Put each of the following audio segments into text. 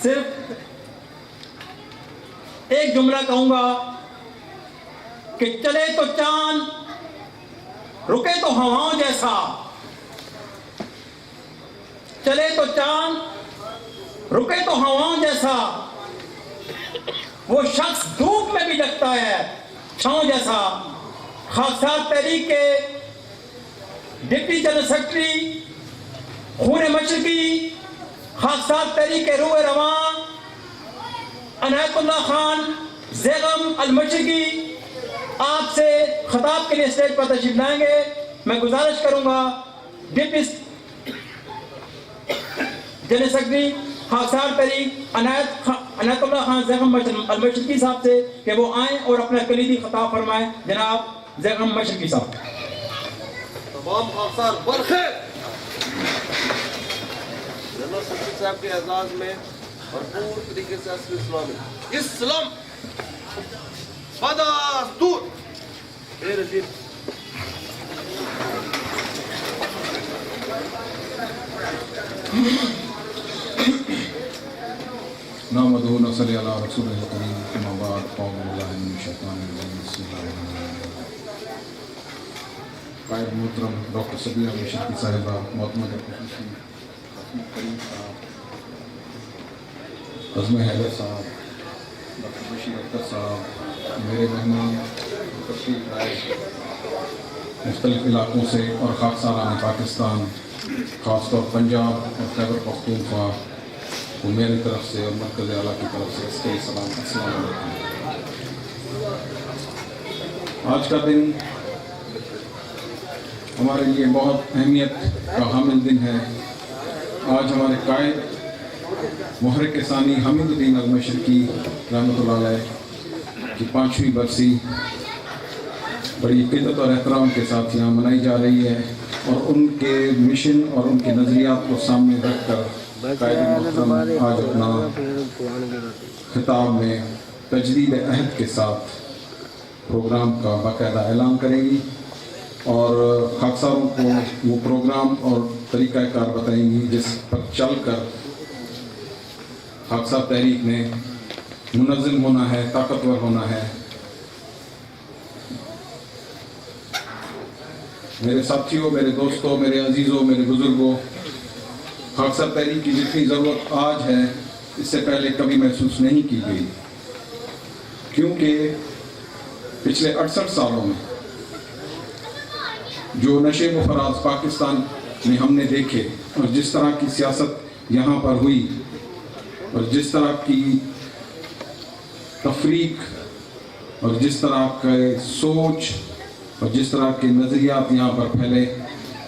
صرف ایک جملہ کہوں گا کہ چلے تو چاند رکے تو ہواؤں جیسا، چلے تو چاند رکے تو ہواؤں جیسا، وہ شخص دھوپ میں بھی جگتا ہے چھاؤں جیسا۔ خاکسار تحریک کے ڈپٹی جنرل سیکرٹری خون مشرقی، خاکسار تحریک کے روح رواں عنایت اللہ خان زیغم المشرقی آپ سے خطاب کے لیے اسٹیج پر تشریف لائیں گے۔ میں گزارش کروں گا ڈپٹی جنرل سیکرٹری خاکسار تحریک عنایت اللہ خان زیغم المشرقی صاحب سے کہ وہ آئیں اور اپنا کلیدی خطاب فرمائیں۔ جناب زیغم مشرقی صاحب۔ تمام خاکسار برخیر جنرل سیکرٹری صاحب کے اعزاز میں بھرپور طریقے سے عصر اسلامی اسلام بدستور اے رشید نحمدہ و نصلی علی رسولہ الکریم اما بعد اعوذ باللہ من الشیطان الرجیم بسم اللہ الرحمن الرحیم۔ قائد محترم ڈاکٹر صبیہ مشرقی صاحبہ، معتمد خصوصی حفیظ کریم صاحب، عزم حیدر صاحب، ڈاکٹر بشیر اختر صاحب، میرے مہمان تشریف لائے مختلف علاقوں سے اور خاکساران پاکستان، خاص طور پنجاب اور خیبر پختونخوا کو میری طرف سے اور مرکز اعلیٰ کی طرف سے اس کے سلام، السلام علیکم۔ آج کا دن ہمارے لیے بہت اہمیت کا حامل دن ہے۔ آج ہمارے قائد محرک ثانی حمید الدین المشرقی رحمۃ اللہ علیہ کی 5ویں برسی بڑی قدر اور احترام کے ساتھ یہاں منائی جا رہی ہے، اور ان کے مشن اور ان کے نظریات کو سامنے رکھ کر قائد محترم آج اپنا خطاب میں تجدید عہد کے ساتھ پروگرام کا باقاعدہ اعلان کریں گی، اور خاکساروں کو وہ پروگرام اور طریقہ کار بتائیں گی جس پر چل کر خاکسار تحریک نے منظم ہونا ہے، طاقتور ہونا ہے۔ میرے ساتھیوں، میرے دوستوں، میرے عزیزوں، میرے بزرگوں، خاکسار تحریک کی جتنی ضرورت آج ہے اس سے پہلے کبھی محسوس نہیں کی گئی، کیونکہ پچھلے 68 سالوں میں جو نشے و فراز پاکستان میں ہم نے دیکھے، اور جس طرح کی سیاست یہاں پر ہوئی، اور جس طرح کی تفریق اور جس طرح کے سوچ اور جس طرح کے نظریات یہاں پر پھیلے،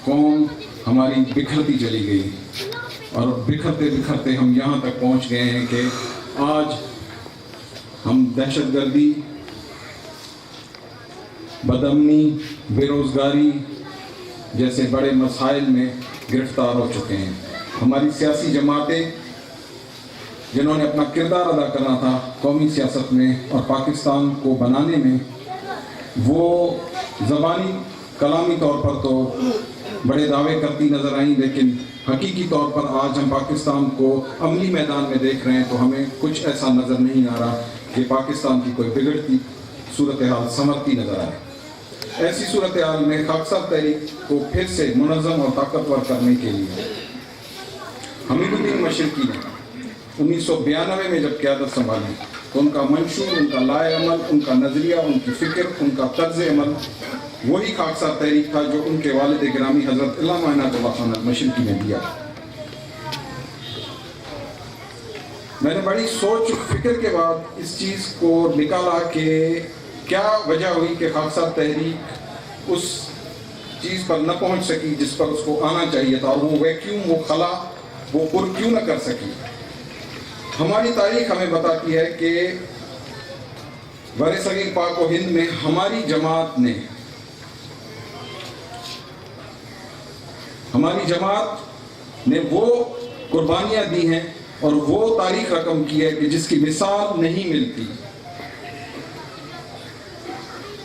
قوم ہماری بکھرتی چلی گئی، اور بکھرتے بکھرتے ہم یہاں تک پہنچ گئے ہیں کہ آج ہم دہشت گردی، بدامنی، بے روزگاری جیسے بڑے مسائل میں گرفتار ہو چکے ہیں۔ ہماری سیاسی جماعتیں جنہوں نے اپنا کردار ادا کرنا تھا قومی سیاست میں اور پاکستان کو بنانے میں، وہ زبانی کلامی طور پر تو بڑے دعوے کرتی نظر آئیں، لیکن حقیقی طور پر آج ہم پاکستان کو عملی میدان میں دیکھ رہے ہیں تو ہمیں کچھ ایسا نظر نہیں آ رہا کہ پاکستان کی کوئی بگڑتی صورتحال سنورتی نظر آئے۔ ایسی صورتحال میں خاکسار تحریک کو پھر سے منظم اور طاقتور کرنے کے لیے حمید الدین مشرقی نے 1992 میں جب قیادت سنبھالی تو ان کا منشور، ان کا لائے عمل، ان کا نظریہ، ان کی فکر، ان کا طرز عمل وہی خاکسار تحریک تھا جو ان کے والد گرامی حضرت علامہ عنایت اللہ خان المشرقی نے دیا۔ میں نے بڑی سوچ فکر کے بعد اس چیز کو نکالا کہ کیا وجہ ہوئی کہ خاکسار تحریک اس چیز پر نہ پہنچ سکی جس پر اس کو آنا چاہیے تھا، اور وہ ویکیوم، وہ خلا وہ پر کیوں نہ کر سکی۔ ہماری تاریخ ہمیں بتاتی ہے کہ بر صغیر پاک و ہند میں ہماری جماعت نے وہ قربانیاں دی ہیں اور وہ تاریخ رقم کی ہے کہ جس کی مثال نہیں ملتی،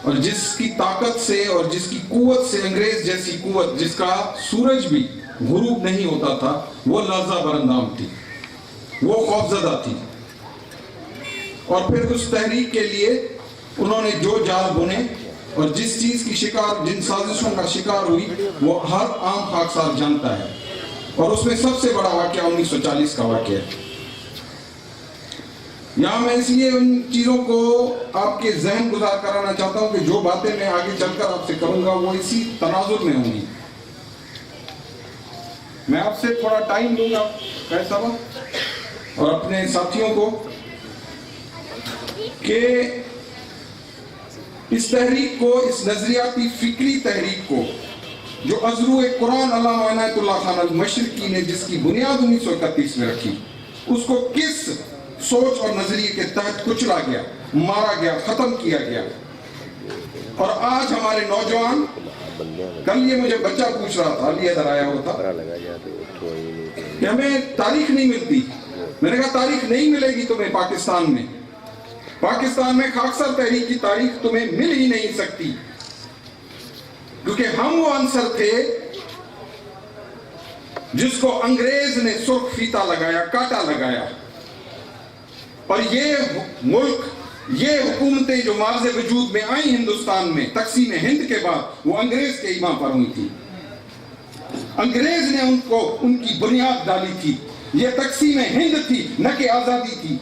اور جس کی طاقت سے اور جس کی قوت سے انگریز جیسی قوت جس کا سورج بھی غروب نہیں ہوتا تھا وہ لرزہ برندام تھی۔ وہ खौफजदा थी। और फिर उस तहरीक के लिए उन्होंने जो जाल बुने और जिस चीज़ की शिकार, जिन साजिशों का शिकार हुई, वो हर आम खाकसार जानता है। और उसमें सबसे बड़ा वाक़या 1940 का वाक़या है। यहाँ मैं इसलिए उन चीज़ों को आपके जहन गुजार कराना चाहता हूँ कि जो बातें मैं आगे चलकर आपसे करूँगा वो इसी तनाजुर में होंगी। मैं आपसे थोड़ा टाइम दूंगा कैसा और अपने साथियों को कि इस तहरीक को, इस नजरियाती फिक्री तहरीक को जो अज़रू कुरान अल्लामा इनायतुल्लाह खान अल-मशरिकी ने जिसकी बुनियाद 1931 में रखी, उसको किस सोच और नजरिए के तहत कुचला गया, मारा गया, खत्म किया गया। और आज हमारे नौजवान, कल ये मुझे बच्चा पूछ रहा था, लिए इधर आया हुआ था कि हमें तारीख नहीं मिलती। मैंने कहा तारीख नहीं मिलेगी तुम्हें पाकिस्तान में। पाकिस्तान में खाकसार तहरीक की तारीख तुम्हें मिल ही नहीं सकती, क्योंकि हम वो अंसर थे जिसको अंग्रेज ने सुर्ख फीता लगाया, कांटा लगाया। और ये मुल्क, ये हुकूमतें जो मार्ज़े वजूद में आई हिंदुस्तान में तक़सीम हिंद के बाद, वो अंग्रेज के इमाम पर हुई थी। अंग्रेज ने उनको, उनकी बुनियाद डाली थी। ये तक़सीम हिंद थी, न कि आज़ादी थी।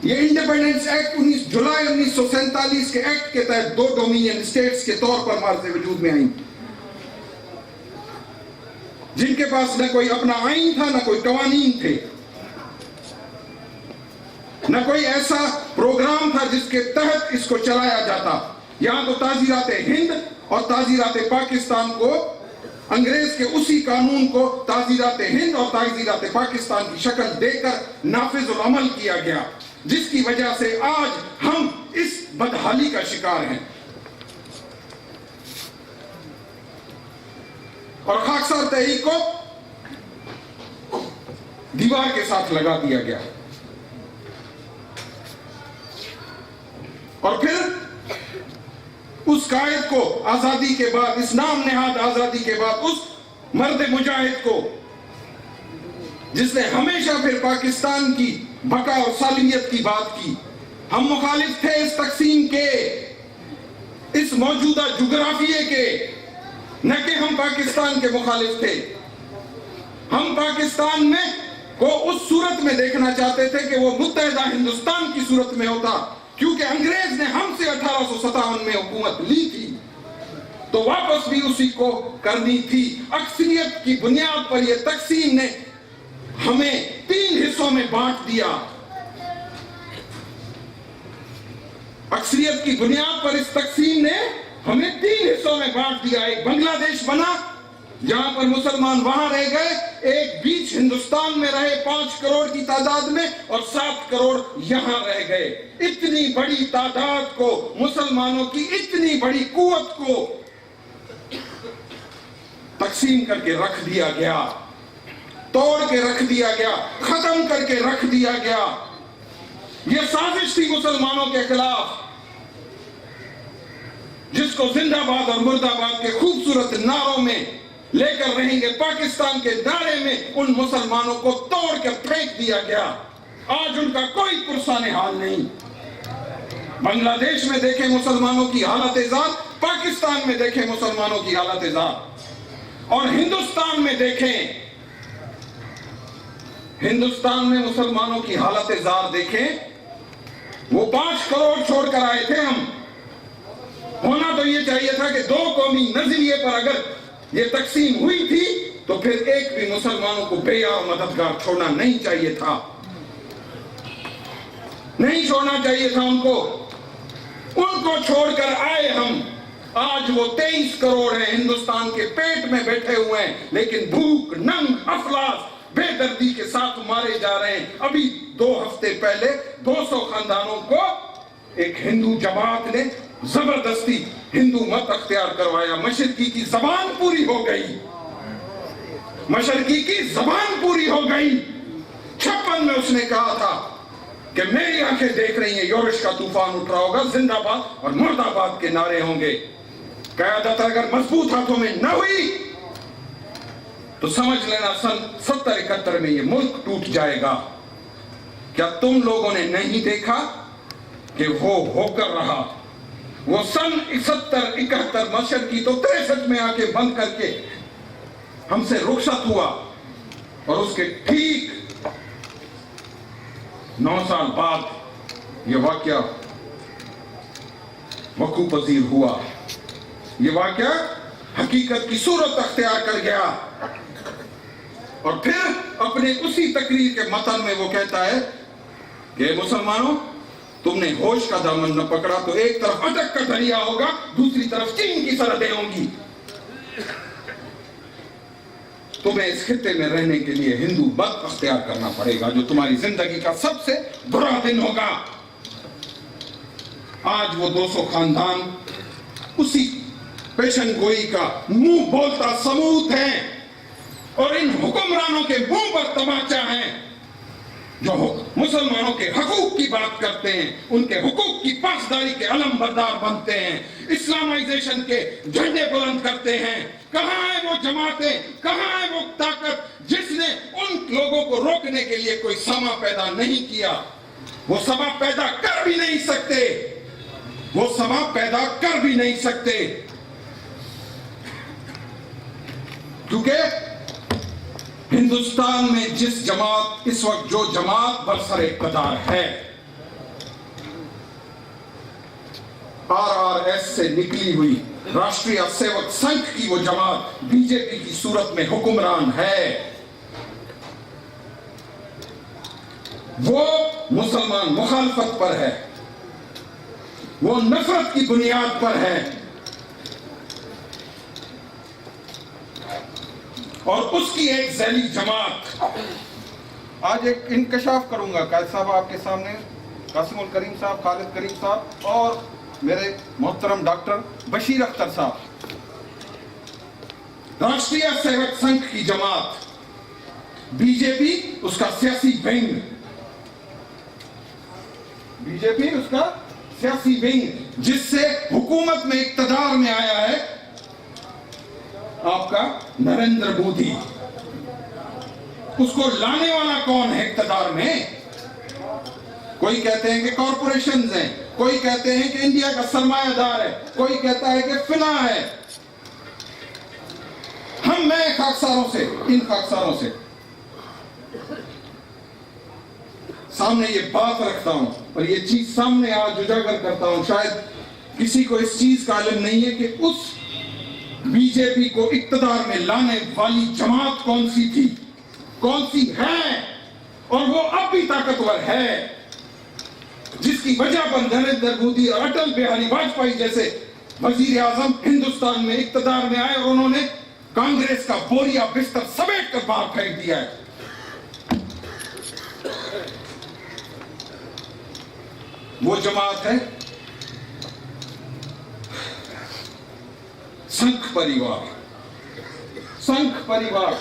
ये इंडिपेंडेंस एक्ट 19 जुलाई 1947 के एक्ट के तहत 2 डोमिनियन स्टेट्स के तौर पर मार्ज़े वजूद में आई, जिनके पास न कोई अपना आईन था, न कोई कवानीन थे, न कोई ऐसा प्रोग्राम था जिसके तहत इसको चलाया जाता। यहां तो ताजीरात हिंद और ताजीरात पाकिस्तान को, अंग्रेज के उसी कानून को ताजीरात हिंद और ताजीरात पाकिस्तान की शक्ल देकर नाफिजुल अमल किया गया, जिसकी वजह से आज हम इस बदहाली का शिकार हैं। और खाकसार तहरीक को दीवार के साथ लगा दिया गया। और फिर उस कायद को आजादी के बाद, इस नाम नेहाद आजादी के बाद, उस मर्द मुजाहिद को जिसने हमेशा फिर पाकिस्तान की बका और सालियत की बात की। हम मुखालिफ थे इस तकसीम के, इस मौजूदा जुग्राफिये के, न कि हम पाकिस्तान के मुखालिफ थे। हम पाकिस्तान में को उस सूरत में देखना चाहते थे कि वो मुत्तहिदा हिंदुस्तान की सूरत में होता, क्योंकि अंग्रेज ने हमसे 1857 में हुकूमत ली थी, तो वापस भी उसी को करनी थी। अक्सरियत की बुनियाद पर यह तकसीम ने हमें 3 हिस्सों में बांट दिया। अक्सरियत की बुनियाद पर इस तकसीम ने हमें 3 हिस्सों में बांट दिया। एक बांग्लादेश बना, जहां पर मुसलमान वहां रह गए, एक बीच हिंदुस्तान में रहे 5 करोड़ की तादाद में, और 7 करोड़ यहां रह गए। इतनी बड़ी तादाद को, मुसलमानों की इतनी बड़ी कुव्वत को तकसीम करके रख दिया गया, तोड़ के रख दिया गया, खत्म करके रख दिया गया। यह साजिश थी मुसलमानों के खिलाफ, जिसको जिंदाबाद और मुर्दाबाद के खूबसूरत नारों में लेकर रहेंगे, पाकिस्तान के नारे में उन मुसलमानों को तोड़ कर फेंक दिया गया। आज उनका कोई पुरसाने हाल नहीं। बांग्लादेश में देखें मुसलमानों की हालत-ए-ज़ार, पाकिस्तान में देखें मुसलमानों की हालत-ए-ज़ार, और हिंदुस्तान में देखें, हिंदुस्तान में मुसलमानों की हालत-ए-ज़ार देखें। वो 5 करोड़ छोड़कर आए थे हम। होना तो ये चाहिए था कि 2 कौमी नजरिए पर अगर ये तकसीम हुई थी, तो फिर एक भी मुसलमानों को बेयार मददगार छोड़ना नहीं चाहिए था, नहीं छोड़ना चाहिए था उनको। उनको छोड़कर आए हम। आज वो 23 करोड़ हैं, हिंदुस्तान के पेट में बैठे हुए हैं, लेकिन भूख, नंग, अफलास, बेदर्दी के साथ मारे जा रहे हैं। अभी 2 हफ्ते पहले 200 खानदानों को एक हिंदू जमात ने जबरदस्ती हिंदू मत अख्तियार करवाया। मशरकी की जबान पूरी हो गई, मशरकी की जबान पूरी हो गई। 56 में उसने कहा था कि मेरी आंखें देख रही हैं, योरिश का तूफान उठ रहा होगा, जिंदाबाद और मुर्दाबाद के नारे होंगे। क़यादत अगर मजबूत हाथों में न हुई तो समझ लेना सन 70-71 में ये मुल्क टूट जाएगा। क्या तुम लोगों ने नहीं देखा कि वो होकर रहा? वो सन 71-71 मशहद की तो 63 में आके बंद करके हमसे रुखसत हुआ, और उसके ठीक 9 साल बाद ये वाकया वकू पजीर हुआ। ये वाकया हकीकत की सूरत अख्तियार कर गया, और फिर अपने उसी तकरीर के मतन में वो कहता है कि मुसलमानों, तुमने होश का दामन न पकड़ा तो एक तरफ अटक का दरिया होगा, दूसरी तरफ चीन की सरहदें होंगी। तुम्हें इस खित्ते में रहने के लिए हिंदू मत अख्तियार करना पड़ेगा, जो तुम्हारी जिंदगी का सबसे बुरा दिन होगा। आज वो 200 खानदान उसी पेशन गोई का मुंह बोलता सबूत है, और इन हुक्मरानों के मुंह पर तमाचा है जो मुसलमानों के हकूक की बात करते हैं, उनके हुकूक की पासदारी के अलम बरदार बनते हैं, इस्लामाइजेशन के झंडे बुलंद करते हैं। कहां है वो जमातें, कहां है वो ताकत जिसने उन लोगों को रोकने के लिए कोई समा पैदा नहीं किया? वो समा पैदा कर भी नहीं सकते, वो समा पैदा कर भी नहीं सकते, क्योंकि हिंदुस्तान में जिस जमात इस वक्त जो जमात बरसर इक़्तिदार है, RRS से निकली हुई राष्ट्रीय सेवक संघ की वो जमात बीजेपी की सूरत में हुक्मरान है। वो मुसलमान मुखालफत पर है, वो नफरत की बुनियाद पर है, और उसकी एक जैली जमात। आज एक इंकशाफ करूंगा कायद साहब आपके सामने, कासिमुल करीम साहब, खालिद करीम साहब और मेरे मोहतरम डॉक्टर बशीर अख्तर साहब। राष्ट्रीय सेवक संघ की जमात, बीजेपी उसका सियासी विंग, बीजेपी उसका सियासी विंग, जिससे हुकूमत में इक़्तिदार में आया है आपका नरेंद्र मोदी। उसको लाने वाला कौन है इक़्तिदार में? कोई कहते हैं कि कॉरपोरेशंस हैं, कोई कहते हैं कि इंडिया का सरमायादार है, कोई कहता है कि फिना है। मैं खाकसारों से, इन खाकसारों से सामने ये बात रखता हूं, और ये चीज सामने आज उजागर करता हूं। शायद किसी को इस चीज का इल्म नहीं है कि उस बीजेपी को इक़्तिदार में लाने वाली जमात कौन सी थी, कौन सी है, और वो अब भी ताकतवर है, जिसकी वजह पर नरेंद्र मोदी और अटल बिहारी वाजपेयी जैसे वजीर आजम हिंदुस्तान में इक़्तिदार में आए, और उन्होंने कांग्रेस का बोरिया बिस्तर समेट कर बाहर फेंक दिया है। वो जमात है संघ परिवार। संघ परिवार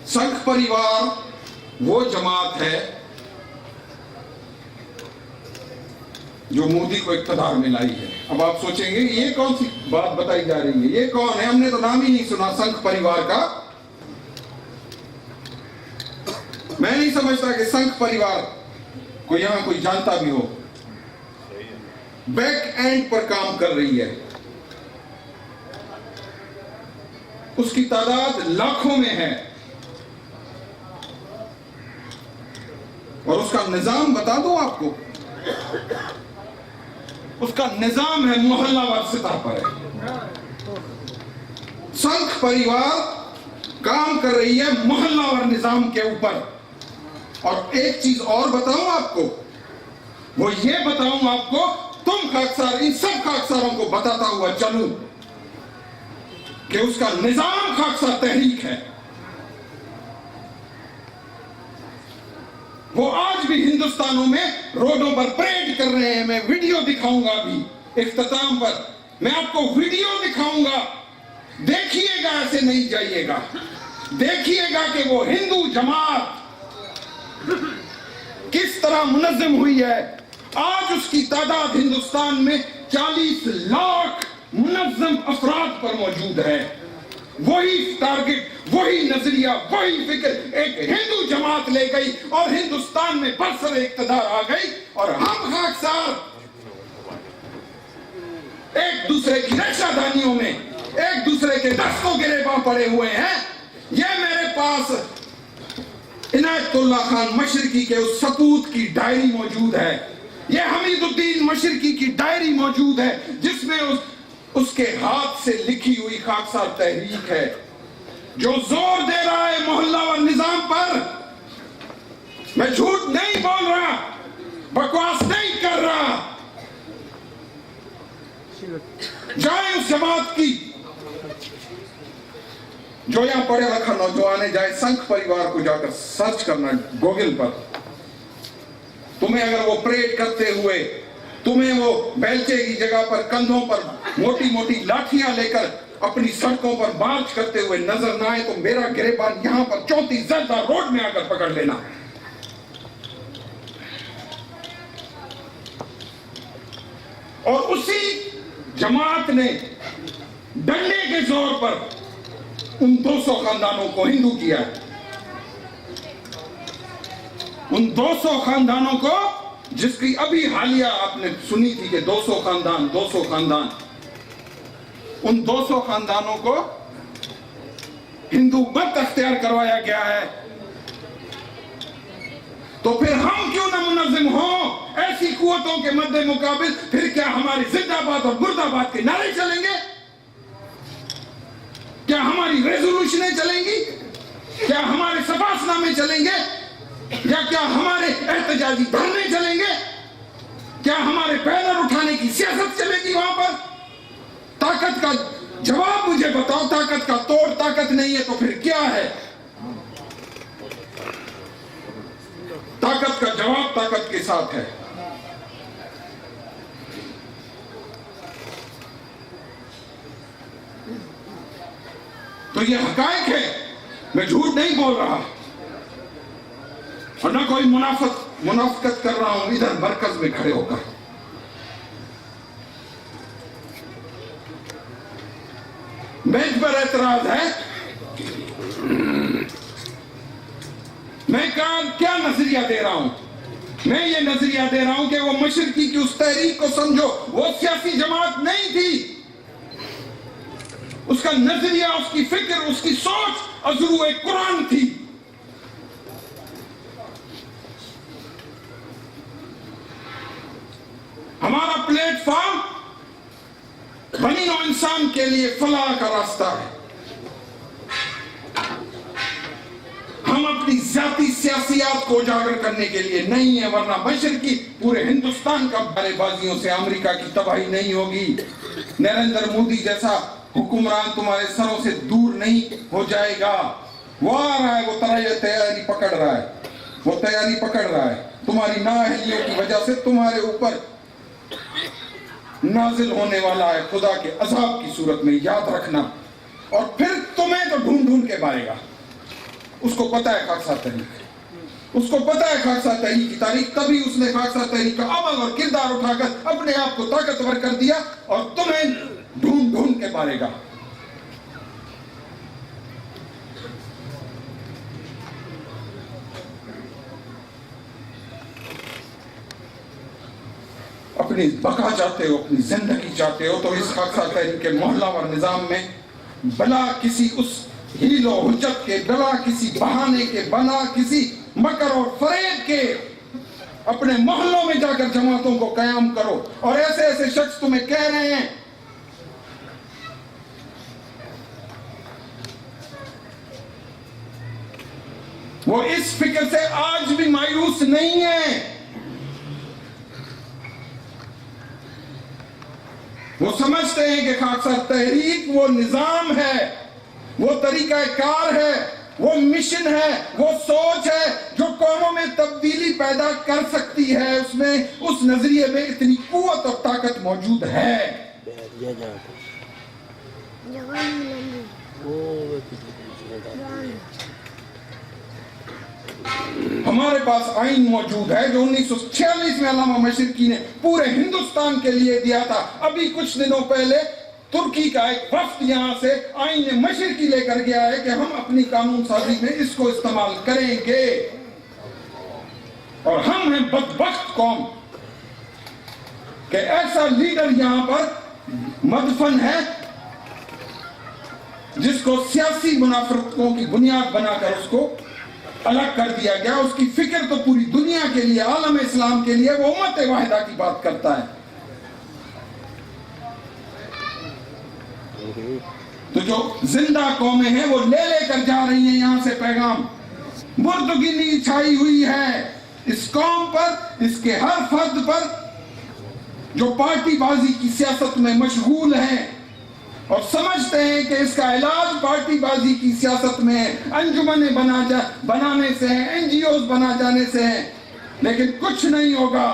संघ परिवार वो जमात है जो मोदी को इक़्तिदार में लाई है। अब आप सोचेंगे ये कौन सी बात बताई जा रही है, ये कौन है? हमने तो नाम ही नहीं सुना संघ परिवार का। मैं नहीं समझता कि संघ परिवार को यहां कोई जानता भी हो। बैक एंड पर काम कर रही है, उसकी तादाद लाखों में है, और उसका निजाम बता दो आपको, उसका निजाम है मोहल्लावार सतह पर है। संघ परिवार काम कर रही है मोहल्लावार निजाम के ऊपर। और एक चीज और बताऊं आपको, वो ये बताऊं आपको, तुम खाकसार, इन सब खाकसारों को बताता हुआ चलूं कि उसका निजाम खाकसार तहरीक है। वो आज भी हिंदुस्तानों में रोडों पर परेड कर रहे हैं। मैं वीडियो दिखाऊंगा भी इख्तिताम पर, मैं आपको वीडियो दिखाऊंगा, देखिएगा, ऐसे नहीं जाइएगा, देखिएगा कि वो हिंदू जमात किस तरह मुनज़्ज़म हुई है, آج اس کی تعداد ہندوستان میں 40 لاکھ منظم افراد پر موجود ہے. وہی ٹارگٹ، وہی نظریہ، وہی فکر ایک ہندو جماعت لے گئی اور ہندوستان میں برسر اقتدار آ گئی، اور ہم خاکسار ایک دوسرے کی رکشہ دانیوں میں ایک دوسرے کے دستوں گریباں پڑے ہوئے ہیں. یہ میرے پاس عنایت اللہ خان مشرقی کے اس سپوت کی ڈائری موجود ہے، یہ حمید الدین مشرقی کی ڈائری موجود ہے، جس میں اس کے ہاتھ سے لکھی ہوئی خاکسار تحریک ہے، جو زور دے رہا ہے محلہ اور نظام پر. میں جھوٹ نہیں بول رہا، بکواس نہیں کر رہا. جائیں اس جماعت کی، جو یہاں پڑھے لکھا نوجوان ہے، جائے سنکھ پریوار کو جا کر سرچ کرنا گوگل پر. تمہیں اگر وہ پریڈ کرتے ہوئے، تمہیں وہ بیلچے کی جگہ پر کندھوں پر موٹی موٹی لاٹھیاں لے کر اپنی سڑکوں پر مارچ کرتے ہوئے نظر نہ آئے تو میرا گریبان یہاں پر 34 زردہ روڈ میں آ کر پکڑ لینا. اور اسی جماعت نے ڈنڈے کے زور پر ان 200 خاندانوں کو ہندو کیا ہے. ان 200 خاندانوں کو، جس کی ابھی حالیہ آپ نے سنی تھی کہ 200 خاندان، ان 200 خاندانوں کو ہندو مت اختیار کروایا گیا ہے. تو پھر ہم کیوں نہ منظم ہوں ایسی قوتوں کے مد مقابل؟ پھر کیا ہماری زندہ باد اور مردہ باد کے نعرے چلیں گے؟ کیا ہماری ریزولوشنیں چلیں گی؟ کیا ہمارے صفاس نامے چلیں گے؟ یا کیا ہمارے احتجاجی دھرنے چلیں گے؟ کیا ہمارے بینر اٹھانے کی سیاست چلے گی وہاں پر؟ طاقت کا جواب مجھے بتاؤ. طاقت کا توڑ طاقت نہیں ہے تو پھر کیا ہے؟ طاقت کا جواب طاقت کے ساتھ ہے. تو یہ حقائق ہے، میں جھوٹ نہیں بول رہا اور نہ کوئی منافقت کر رہا ہوں ادھر مرکز میں کھڑے ہو کر. میز پر اعتراض ہے. میں کیا نظریہ دے رہا ہوں؟ میں یہ نظریہ دے رہا ہوں کہ وہ مشرقی کی اس تحریک کو سمجھو. وہ سیاسی جماعت نہیں تھی. اس کا نظریہ، اس کی فکر، اس کی سوچ ازرو قرآن تھی. ہمارا پلیٹ فارم بنی نوع انسان کے لیے فلاح کا راستہ ہے. ہم اپنی ذاتی سیاسیات کو اجاگر کرنے کے لیے نہیں ہیں، ورنہ مشرقی پورے ہندوستان کا بارے بازیوں سے امریکہ کی تباہی نہیں ہوگی. نریندر مودی جیسا حکمران تمہارے سروں سے دور نہیں ہو جائے گا. وہ آ رہا ہے، وہ تیاری پکڑ رہا ہے. تمہاری نااہلیوں کی وجہ سے تمہارے اوپر نازل ہونے والا ہے خدا کے عذاب کی صورت میں، یاد رکھنا. اور پھر تمہیں تو ڈھونڈ کے مارے گا. اس کو پتہ ہے خاکسار تحریک، اس کو پتہ ہے خاکسار تحریک کی تاریخ. تبھی اس نے خاکسار تحریک کا عمل اور کردار اٹھا کر اپنے آپ کو طاقتور کر دیا اور تمہیں ڈھونڈ کے مارے گا. اپنی بقا چاہتے ہو، اپنی زندگی چاہتے ہو، تو اس خاکسار تحریک کے محلہ اور نظام میں بلا کسی اس ہیل و حجت کے، بلا کسی بہانے کے، بلا کسی مکر اور فریب کے اپنے محلوں میں جا کر جماعتوں کو قیام کرو. اور ایسے ایسے شخص تمہیں کہہ رہے ہیں وہ اس فکر سے آج بھی مایوس نہیں ہیں. وہ سمجھتے ہیں کہ خاکسار تحریک وہ نظام ہے، وہ طریقہ کار ہے، وہ مشن ہے، وہ سوچ ہے جو قوموں میں تبدیلی پیدا کر سکتی ہے. اس میں، اس نظریے میں اتنی قوت اور طاقت موجود ہے. ہمارے پاس آئین موجود ہے جو 1946 میں علامہ مشرقی نے پورے ہندوستان کے لیے دیا تھا. ابھی کچھ دنوں پہلے ترکی کا ایک وفد یہاں سے آئین مشرقی لے کر گیا ہے کہ ہم اپنی قانون سازی میں اس کو استعمال کریں گے. اور ہم ہیں بدبخت قوم کہ ایسا لیڈر یہاں پر مدفن ہے جس کو سیاسی منافرتوں کی بنیاد بنا کر اس کو الگ کر دیا گیا. اس کی فکر تو پوری دنیا کے لیے، عالم اسلام کے لیے، وہ امت واحدہ کی بات کرتا ہے. تو جو زندہ قومیں ہیں وہ لے کر جا رہی ہیں یہاں سے پیغام. مردگی چھائی ہوئی ہے اس قوم پر، اس کے ہر فرد پر جو پارٹی بازی کی سیاست میں مشغول ہیں اور سمجھتے ہیں کہ اس کا علاج پارٹی بازی کی سیاست میں ہے، انجمنیں بنانے سے ہیں، این جی اوز بنا جانے سے ہیں. لیکن کچھ نہیں ہوگا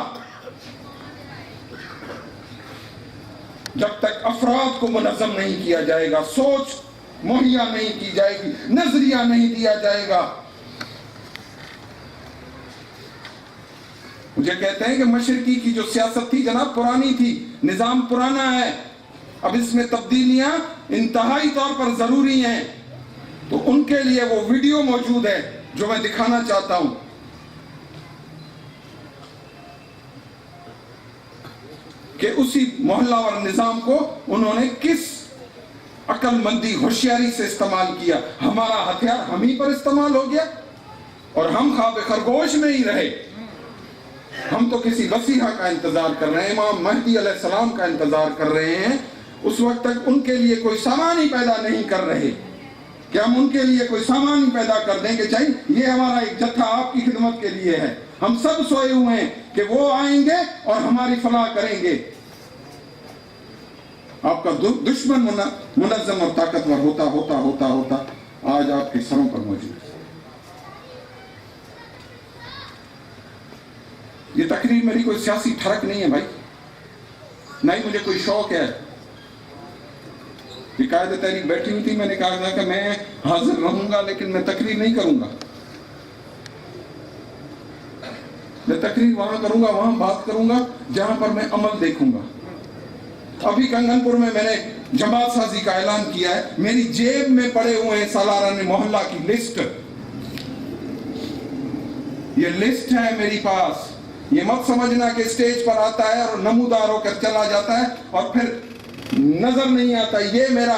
جب تک افراد کو منظم نہیں کیا جائے گا، سوچ مہیا نہیں کی جائے گی، نظریہ نہیں دیا جائے گا. مجھے کہتے ہیں کہ مشرقی کی جو سیاست تھی جناب پرانی تھی، نظام پرانا ہے، اب اس میں تبدیلیاں انتہائی طور پر ضروری ہیں. تو ان کے لیے وہ ویڈیو موجود ہے جو میں دکھانا چاہتا ہوں. کہ اسی محلہ اور نظام کو انہوں نے کس عقل مندی ہوشیاری سے استعمال کیا. ہمارا ہتھیار ہم ہی پر استعمال ہو گیا اور ہم خواب خرگوش میں ہی رہے. ہم تو کسی مسیحا کا انتظار کر رہے ہیں، امام مہدی علیہ السلام کا انتظار کر رہے ہیں. اس وقت تک ان کے لیے کوئی سامان ہی پیدا نہیں کر رہے کہ ہم ان کے لیے کوئی سامان ہی پیدا کر دیں کہ چاہیے یہ ہمارا ایک جتھا آپ کی خدمت کے لیے ہے. ہم سب سوئے ہوئے ہیں کہ وہ آئیں گے اور ہماری فلاح کریں گے. آپ کا دشمن منظم اور طاقتور ہوتا ہوتا ہوتا ہوتا آج آپ کے سروں پر موجود ہے. یہ تقریر میری کوئی سیاسی ٹھڑک نہیں ہے بھائی، نہ ہی مجھے کوئی شوق ہے. یہ قائد تحریک بیٹھی ہوئی تھی، میں نے کہا تھا کہ میں حاضر رہوں گا لیکن میں تقریر نہیں کروں گا. میں تقریر وہاں کروں گا، وہاں بات کروں گا جہاں پر میں عمل دیکھوں گا. ابھی کنگن پور میں نے جماعت سازی کا اعلان کیا ہے. میری جیب میں پڑے ہوئے ہیں سالاران محلہ کی لسٹ. یہ لسٹ ہے میری پاس. یہ مت سمجھنا کہ اسٹیج پر آتا ہے اور نمودار ہو کر چلا جاتا ہے اور پھر نظر نہیں آتا. یہ میرا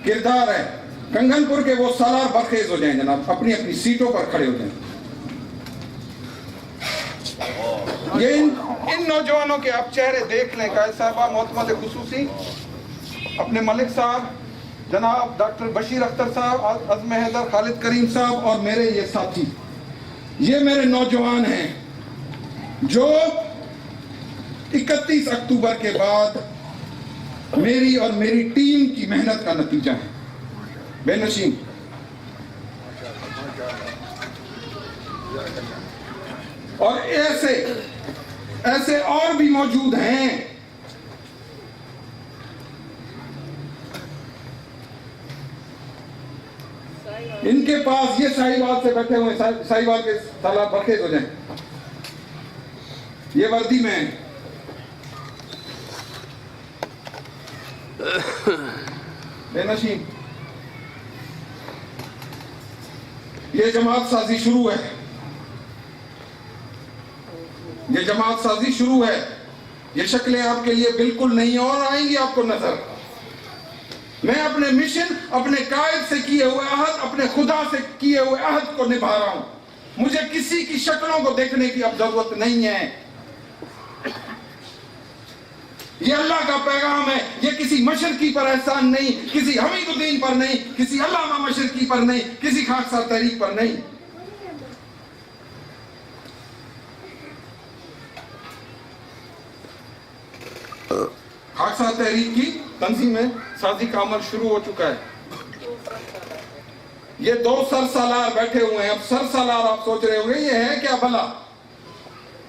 کردار ہے. کنگن پور کے وہ سالار برخیز ہو جائیں جناب، اپنی اپنی سیٹوں پر کھڑے ہو جائیں. یہ ان نوجوانوں کے آپ چہرے دیکھ لیں. قائد صاحبہ معتمد خصوصی اپنے ملک صاحب، جناب ڈاکٹر بشیر اختر صاحب، عزم حیدر، خالد کریم صاحب اور میرے یہ ساتھی، یہ میرے نوجوان ہیں جو 31 اکتوبر کے بعد میری اور میری ٹیم کی محنت کا نتیجہ ہے. بے نشین اور ایسے اور بھی موجود ہیں. ان کے پاس یہ ساہیوال سے بیٹھے ہوئے، ساہیوال کے سالار برخیز ہو جائیں. یہ وردی میں بے نشین. یہ جماعت سازی شروع ہے، یہ جماعت سازی شروع ہے. یہ شکلیں آپ کے لیے بالکل نہیں اور آئیں گی آپ کو نظر. میں اپنے مشن، اپنے قائد سے کیے ہوئے عہد، اپنے خدا سے کیے ہوئے عہد کو نبھا رہا ہوں. مجھے کسی کی شکلوں کو دیکھنے کی اب ضرورت نہیں ہے. یہ اللہ کا پیغام ہے. یہ کسی مشرقی پر احسان نہیں، کسی حمید الدین پر نہیں، کسی علامہ مشرقی پر نہیں، کسی خاکسار تحریک پر نہیں. خاکسار تحریک کی تنظیم میں سازی کا عمل شروع ہو چکا ہے. یہ 2 سر سالار بیٹھے ہوئے ہیں. اب سر سالار آپ سوچ رہے ہوں گے یہ ہے کیا بھلا،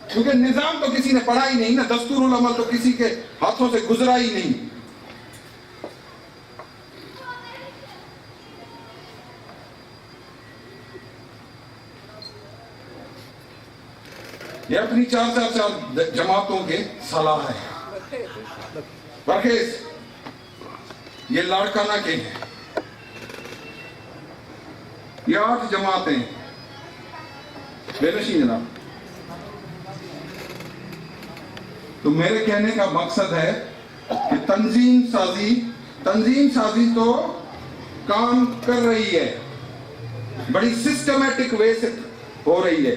کیونکہ نظام تو کسی نے پڑھا ہی نہیں نا، دستور العمل تو کسی کے ہاتھوں سے گزرا ہی نہیں. ये अपनी 4 जमातों के सलाह है। परखेज ये लाड़काना के हैं, ये 8 जमातें। बेनशी जनाब, तो मेरे कहने का मकसद है कि तंजीम साजी तो काम कर रही है, बड़ी सिस्टमैटिक वे से हो रही है,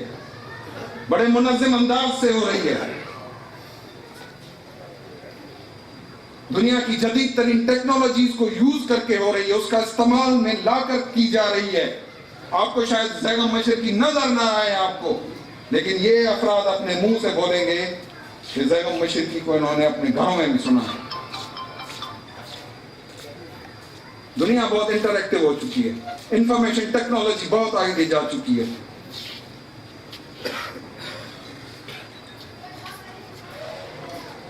बड़े मुनज़्ज़म अंदाज से हो रही है, दुनिया की जदीद तरीन टेक्नोलॉजीज को यूज करके हो रही है, उसका इस्तेमाल में लाकर की जा रही है। आपको शायद ज़ैगम मशरिकी नजर ना आए आपको, लेकिन ये अफराद अपने मुंह से बोलेंगे कि ज़ैगम मशरिकी को इन्होंने अपने घरों में भी सुना है। दुनिया बहुत इंटरएक्टिव हो चुकी है, इंफॉर्मेशन टेक्नोलॉजी बहुत आगे जा चुकी है।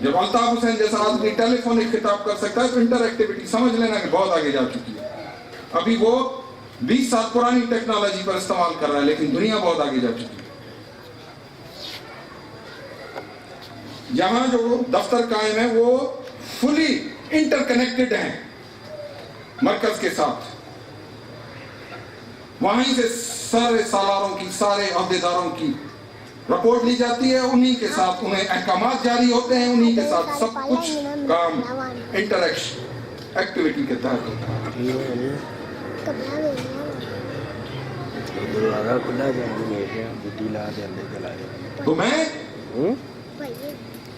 जब अल्ताफ हुसैन जैसा आदमी टेलीफोनिक खिताब कर सकता है तो इंटरएक्टिविटी समझ लेना कि बहुत आगे जा चुकी है। अभी वो 20 साल पुरानी टेक्नोलॉजी पर इस्तेमाल कर रहा है, लेकिन दुनिया बहुत आगे जा चुकी है। यहां जो दफ्तर कायम है वो फुली इंटरकनेक्टेड है मरकज के साथ। वहीं से सारे सालारों की, सारे अहदेदारों की रिपोर्ट ली जाती है, उन्हीं के साथ उन्हें अहकामात जारी होते हैं, उन्हीं के साथ सब कुछ काम इंटरेक्शन एक्टिविटी के तहत होता है। तो मैं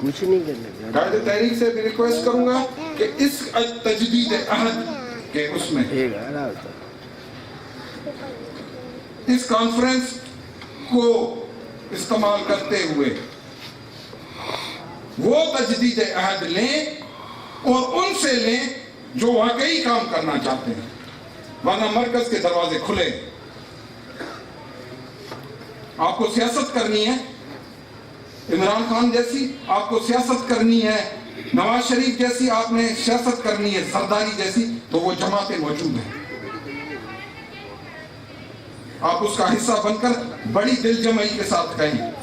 कुछ नहीं करने कायदे तहरीक से भी रिक्वेस्ट करूंगा कि इस तजदीद अहद के उसमें इस कॉन्फ्रेंस को इस्तेमाल करते हुए वो तजदीद अहद लें और उनसे लें जो वाकई काम करना चाहते हैं, वरना मरकज के दरवाजे खुले। आपको सियासत करनी है इमरान खान जैसी, आपको सियासत करनी है नवाज शरीफ जैसी, आपने सियासत करनी है सरदारी जैसी, तो वो जमातें मौजूद हैं। आप उसका हिस्सा बनकर बड़ी दिल जमाई के साथ कहें,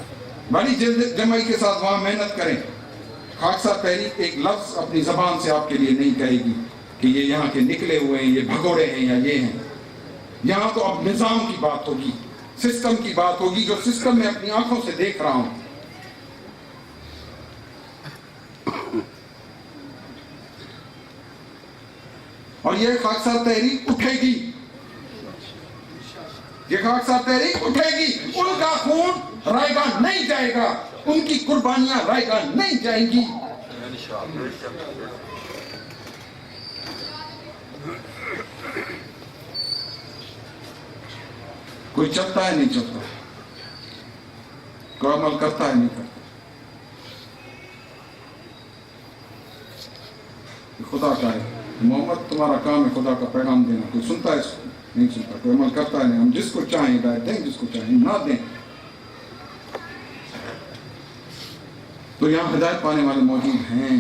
बड़ी दिल जमाई के साथ वहां मेहनत करें। खाकसा तहरीक एक लफ्ज अपनी जबान से आपके लिए नहीं कहेगी कि ये यहाँ के निकले हुए हैं, ये भगोड़े हैं या ये हैं। यहाँ तो अब निजाम की बात होगी, सिस्टम की बात होगी, जो सिस्टम में अपनी आंखों से देख रहा हूं। और ये खाकसा तहरीक उठेगी, ये खाकसा तहरीक उठेगी। उनका खून रायगा नहीं जाएगा, उनकी कुर्बानियां रायगा नहीं जाएंगी। कोई चलता है नहीं चलता, कोई अमल करता है नहीं करता। खुदा का है मोहम्मद, तुम्हारा काम है खुदा का पैगाम देना। कोई सुनता है इसको? नहीं सुनता, कोई अमल करता है नहीं। हम जिसको चाहें हिदायत दें, जिसको चाहें ना दें। तो यहाँ हिदायत पाने वाले मौजूद हैं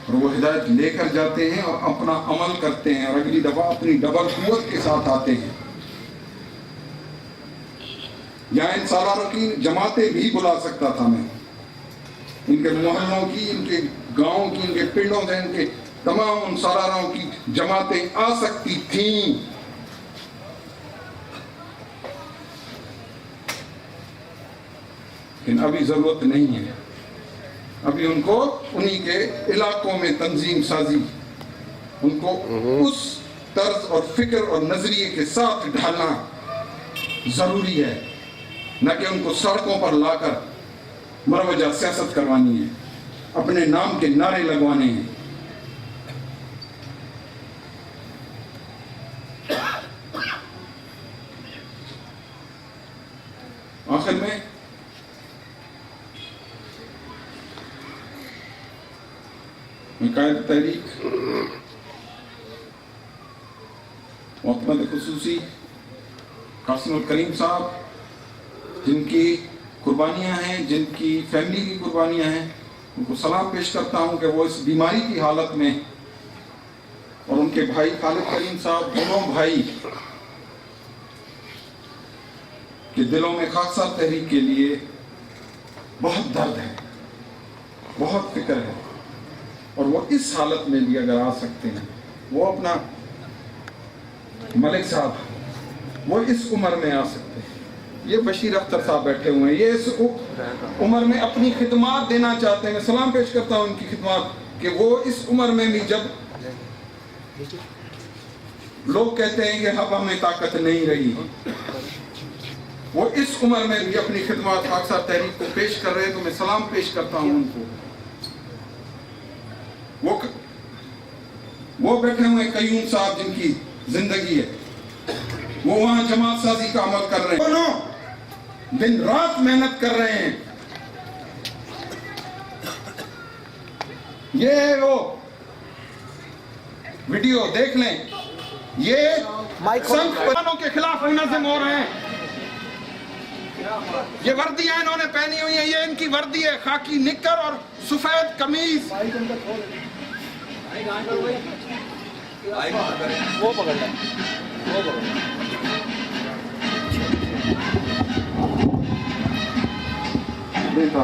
और वो हिदायत लेकर जाते हैं और अपना अमल करते हैं, और अगली दफा अपनी डबल कुव्वत के साथ आते हैं। यहाँ इन सालारों की जमातें भी बुला सकता था मैं, इनके मोहल्लों की, इनके गांव की, इनके पिंडों से इनके तमाम उन सालारों की जमातें आ सकती थीं। लेकिन अभी जरूरत नहीं है। अभी उनको उन्हीं के इलाकों में तंजीम साजी, उनको उस तर्ज और फिक्र और नजरिए के साथ ढालना जरूरी है, न कि उनको सड़कों पर लाकर मरवजा सियासत करवानी है, अपने नाम के नारे लगवाने हैं। आखिर में कायद तहरीक मोहम्मद खुसूसी कासिम करीम साहब, जिनकी कुर्बानियां हैं, जिनकी फैमिली की कुर्बानियां हैं, उनको सलाम पेश करता हूं कि वो इस बीमारी की हालत में, और उनके भाई खालिद करीम साहब, दोनों भाई कि दिलों में खालसा तहरीक के लिए बहुत दर्द है, बहुत फिक्र है, और वो इस हालत में भी अगर आ सकते हैं, वो अपना मलिक साहब वो इस उम्र में आ सकते हैं। ये बशीर अख्तर साहब बैठे हुए हैं, ये इस उम्र में अपनी खिदमत देना चाहते हैं। मैं सलाम पेश करता हूँ उनकी खिदमत कि वो इस उम्र में भी, जब लोग कहते हैं कि अब हमें ताकत नहीं रही, वो इस उम्र में भी अपनी खिदमत खालसा तहरीक को पेश कर रहे हैं, तो मैं सलाम पेश करता हूँ उनको। वो बैठे हुए कयूम साहब जिनकी जिंदगी है, वो वहां जमात साजी का अमल कर रहे हैं, दोनों दिन रात मेहनत कर रहे हैं। ये वो वीडियो देख लें, ये संघ प्रधानों के खिलाफ मुनज़्ज़म हो रहे हैं। ये वर्दियां इन्होंने पहनी हुई है, ये इनकी वर्दी है, खाकी निक्कर और सफेद कमीज। वो पकड़ लें, वो पकड़ लें। देखा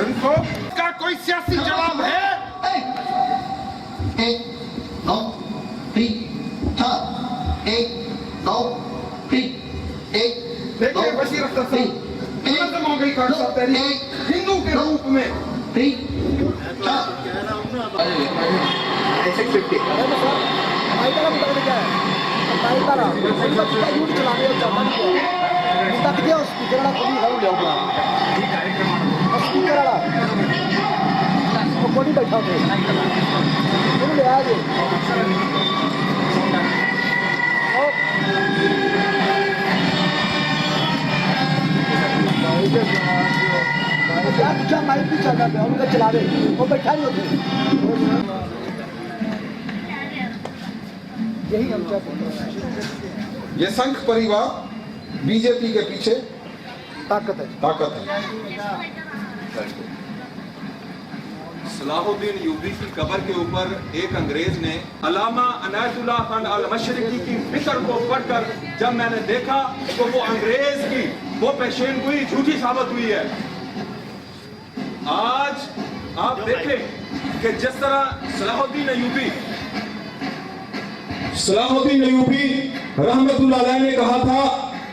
इनको का कोई सियासी जवाब है? 1 2 3 4 1 2 3 1 देखिए बशीर अख्तर साहब मुनज़्ज़म हो गई खालसा तहरीक हिंदू के रूप में। 3 4 ये संघ परिवार बीजेपी के पीछे ताकत है। सलाहुद्दीन यूबी की कब्र के ऊपर एक अंग्रेज ने अल्लामा अनायतुल्लाह खान अल-मशरिकी की फिक्र को पढ़कर जब मैंने देखा तो वो अंग्रेज की वो पेशेनगोई झूठी साबित हुई है। आज आप देखें कि जिस तरह सलाहुद्दीन अयूबी रहमतुल्लाह अलैह ने कहा था,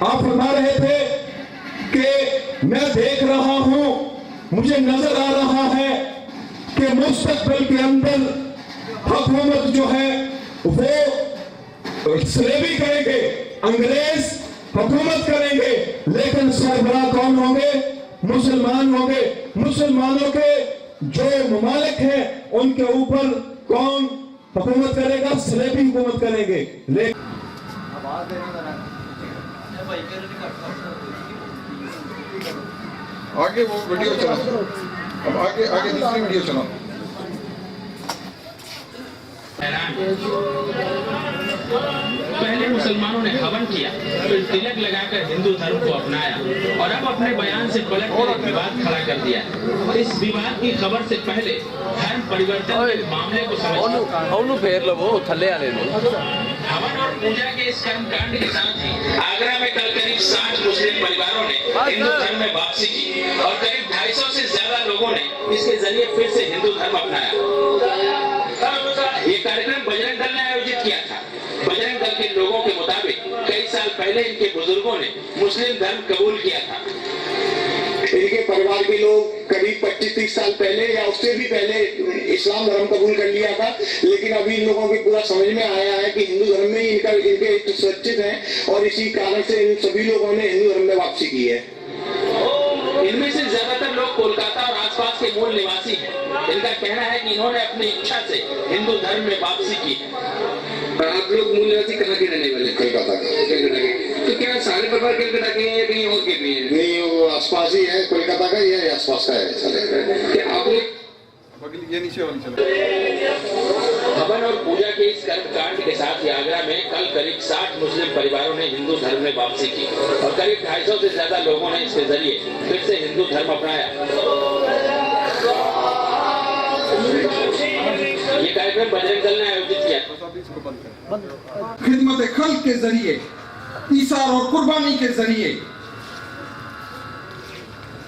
आप फरमा रहे थे कि मैं देख रहा हूं, मुझे नजर आ रहा है कि मुस्तकबिल के अंदर हुकूमत जो है वो स्लेवी करेंगे, अंग्रेज हुकूमत करेंगे, लेकिन सरबराह कौन होंगे? मुसलमान होंगे। मुसलमानों के जो ममालिक हैं उनके ऊपर कौन हुकूमत करेगा? स्लेवी हुकूमत करेंगे। आगे वो वीडियो चलाओ, अब आगे दूसरी वीडियो चलाओ। पहले मुसलमानों ने हवन किया, फिर तिलक लगाकर हिंदू धर्म को अपनाया और अब अपने बयान से पलटकर एक विवाद खड़ा कर दिया। इस विवाद की खबर से पहले धर्म परिवर्तन के मामले को समझ हवन और पूजा के इस कर्मकांड के साथ ही आगरा में कल करीब 60 मुस्लिम परिवारों ने हिंदू धर्म में वापसी की और करीब 250 से ज्यादा लोगों ने इसके जरिए फिर से हिंदू धर्म अपनाया। ये कार्यक्रम बजरंग दल ने आयोजित किया था। बजरंग दल के लोगों के मुताबिक कई साल पहले इनके बुजुर्गों ने मुस्लिम धर्म कबूल किया था। इनके परिवार के लोग करीब 25-30 साल पहले या उससे भी पहले इस्लाम धर्म कबूल कर लिया था, लेकिन अभी इन लोगों को पूरा समझ में आया है कि हिंदू धर्म में इनके सुरक्षित हैं और इसी कारण से इन सभी लोगों ने हिंदू धर्म में वापसी की है। इनमें से ज्यादातर लोग कोलकाता और आसपास के मूल निवासी हैं। इनका कहना है कि इन्होंने अपनी इच्छा से हिंदू धर्म में वापसी की। आप लोग मूल निवासी कहाँ के रहने वाले? कोलकाता के। तो क्या सारे परिवार कोलकाता के हैं या कहीं और के भी हैं? नहीं, वो आसपास ही है, कोलकाता का ही है, आसपास का है। क्या आप लोग ये नीचे वाली चलो। हवन और पूजा के इस कर्मकांड के साथ ही आगरा में कल करीब 60 मुस्लिम परिवारों ने हिंदू धर्म में वापसी की और करीब 250 से ज्यादा लोगों ने इसके जरिए फिर से हिंदू धर्म अपनाया। ये कार्यक्रम बजरंग दल ने आयोजित किया। खिदमत खल्क के जरिए, ईसार और कुर्बानी के जरिए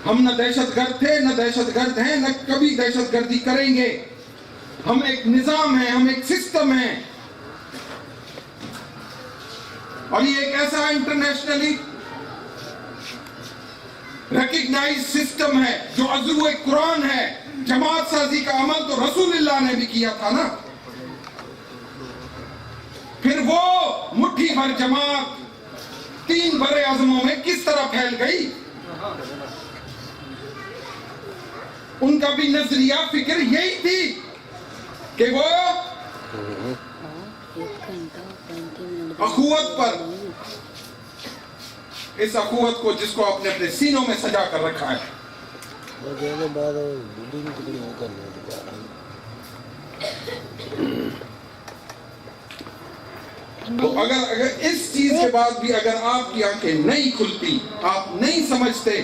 हम न दहशतगर्द थे, न दहशतगर्द हैं, न कभी दहशतगर्दी करेंगे। हम एक निजाम है, हम एक सिस्टम है, और ये एक ऐसा इंटरनेशनली रिकग्नाइज सिस्टम है जो अज़्रुए कुरान है। जमात साजी का अमल तो रसूलुल्लाह ने भी किया था ना। फिर वो मुट्ठी भर जमात 3 बड़े आज़मों में किस तरह फैल गई? उनका भी नजरिया फिक्र यही थी कि वो अखुवत पर, इस अखुवत को जिसको आपने अपने सीनों में सजा कर रखा है, तो अगर इस चीज के बाद भी अगर आपकी आंखें नहीं खुलती, आप नहीं समझते,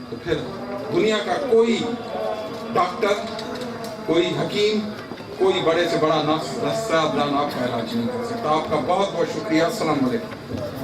तो फिर दुनिया का कोई डॉक्टर, कोई हकीम, कोई बड़े से बड़ा नर्स आपका इलाज नहीं कर सकता। आपका बहुत बहुत शुक्रिया। अस्सलाम वालेकुम।